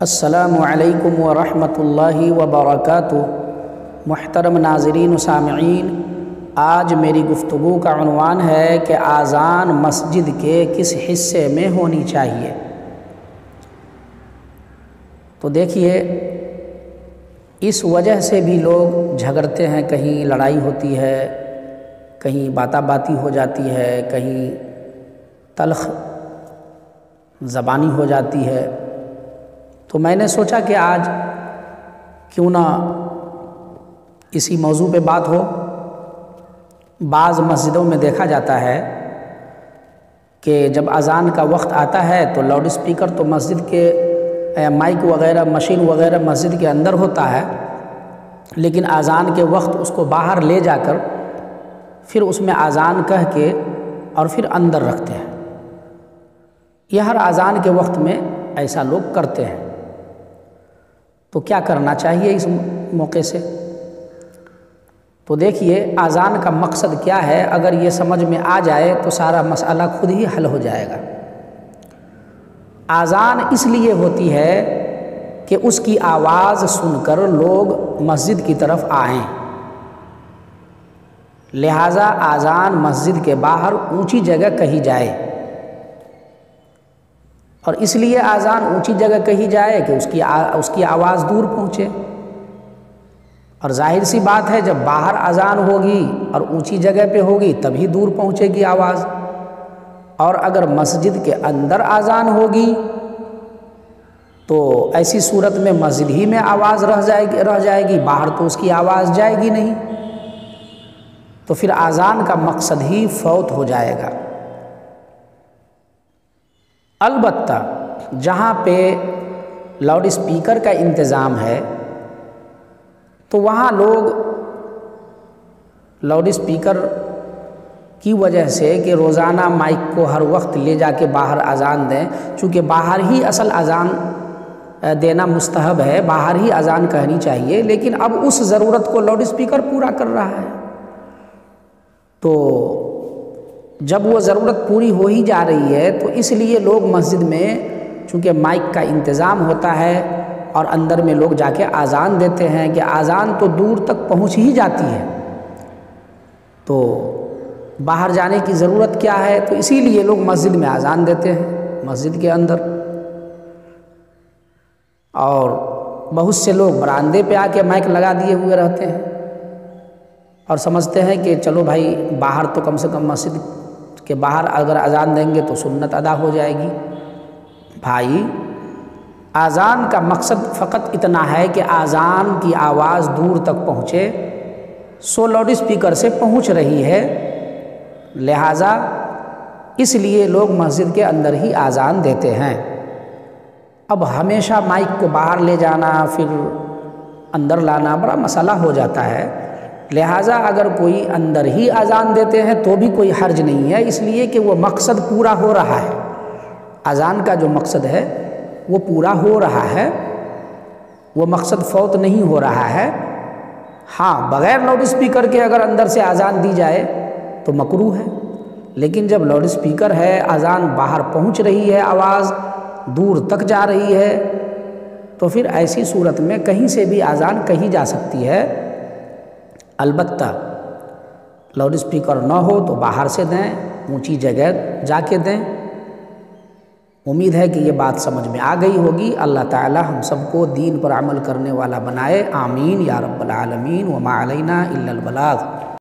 السلام علیکم ورحمۃ اللہ وبرکاتہ۔ محترم ناظرین و سامعین، آج میری گفتگو کا عنوان ہے کہ اذان مسجد کے کس حصے میں ہونی چاہیے۔ تو دیکھیے، اس وجہ سے بھی لوگ جھگڑتے ہیں، کہیں لڑائی ہوتی ہے، کہیں باتہ باتی ہو جاتی ہے، کہیں تلخ زبانی ہو جاتی ہے۔ تو میں نے سوچا کہ آج کیوں نہ اسی موضوع پہ بات ہو۔ بعض مسجدوں میں دیکھا جاتا ہے کہ جب اذان کا وقت آتا ہے تو لاؤڈ اسپیکر تو مسجد کے مائک وغیرہ، مشین وغیرہ مسجد کے اندر ہوتا ہے، لیکن اذان کے وقت اس کو باہر لے جا کر پھر اس میں اذان کہہ کے اور پھر اندر رکھتے ہیں۔ یہ ہر اذان کے وقت میں ایسا لوگ کرتے ہیں۔ تو کیا کرنا چاہیے اس موقع سے؟ تو دیکھیے، اذان کا مقصد کیا ہے، اگر یہ سمجھ میں آ جائے تو سارا مسئلہ خود ہی حل ہو جائے گا۔ اذان اس لیے ہوتی ہے کہ اس کی آواز سن کر لوگ مسجد کی طرف آئیں، لہٰذا اذان مسجد کے باہر اونچی جگہ کہی جائے۔ اور اس لیے اذان اونچی جگہ کہی جائے کہ اس کی آواز دور پہنچے۔ اور ظاہر سی بات ہے، جب باہر اذان ہوگی اور اونچی جگہ پہ ہوگی تبھی دور پہنچے گی آواز، اور اگر مسجد کے اندر اذان ہوگی تو ایسی صورت میں مسجد ہی میں آواز رہ جائے گی، باہر تو اس کی آواز جائے گی نہیں، تو پھر اذان کا مقصد ہی فوت ہو جائے گا۔ البتہ جہاں پہ لاؤڈ اسپیکر کا انتظام ہے تو وہاں لوگ لاؤڈ اسپیکر کی وجہ سے کہ روزانہ مائک کو ہر وقت لے جا کے باہر اذان دیں، چونکہ باہر ہی اصل اذان دینا مستحب ہے، باہر ہی اذان کہنی چاہیے، لیکن اب اس ضرورت کو لاؤڈ اسپیکر پورا کر رہا ہے۔ تو جب وہ ضرورت پوری ہو ہی جا رہی ہے تو اس لیے لوگ مسجد میں چونکہ مائک کا انتظام ہوتا ہے اور اندر میں لوگ جا کے اذان دیتے ہیں کہ اذان تو دور تک پہنچ ہی جاتی ہے، تو باہر جانے کی ضرورت کیا ہے؟ تو اسی لیے لوگ مسجد میں اذان دیتے ہیں، مسجد کے اندر۔ اور بہت سے لوگ برآمدے پہ آ کے مائک لگا دیے ہوئے رہتے ہیں اور سمجھتے ہیں کہ چلو بھائی باہر تو کم سے کم مسجد کے باہر اگر اذان دیں گے تو سنت ادا ہو جائے گی۔ بھائی، اذان کا مقصد فقط اتنا ہے کہ اذان کی آواز دور تک پہنچے، سو لاؤڈ اسپیکر سے پہنچ رہی ہے، لہٰذا اس لیے لوگ مسجد کے اندر ہی اذان دیتے ہیں۔ اب ہمیشہ مائک کو باہر لے جانا پھر اندر لانا بڑا مسئلہ ہو جاتا ہے، لہٰذا اگر کوئی اندر ہی اذان دیتے ہیں تو بھی کوئی حرج نہیں ہے، اس لیے کہ وہ مقصد پورا ہو رہا ہے، اذان کا جو مقصد ہے وہ پورا ہو رہا ہے، وہ مقصد فوت نہیں ہو رہا ہے۔ ہاں، بغیر لاؤڈ اسپیکر کے اگر اندر سے اذان دی جائے تو مکروہ ہے، لیکن جب لاؤڈ اسپیکر ہے، اذان باہر پہنچ رہی ہے، آواز دور تک جا رہی ہے، تو پھر ایسی صورت میں کہیں سے بھی اذان کہی جا سکتی ہے۔ البتہ لاؤڈ اسپیکر نہ ہو تو باہر سے دیں، اونچی جگہ جا کے دیں۔ امید ہے کہ یہ بات سمجھ میں آ گئی ہوگی۔ اللہ تعالی ہم سب کو دین پر عمل کرنے والا بنائے، آمین یا رب العالمین۔ وما علینا الا البلاغ۔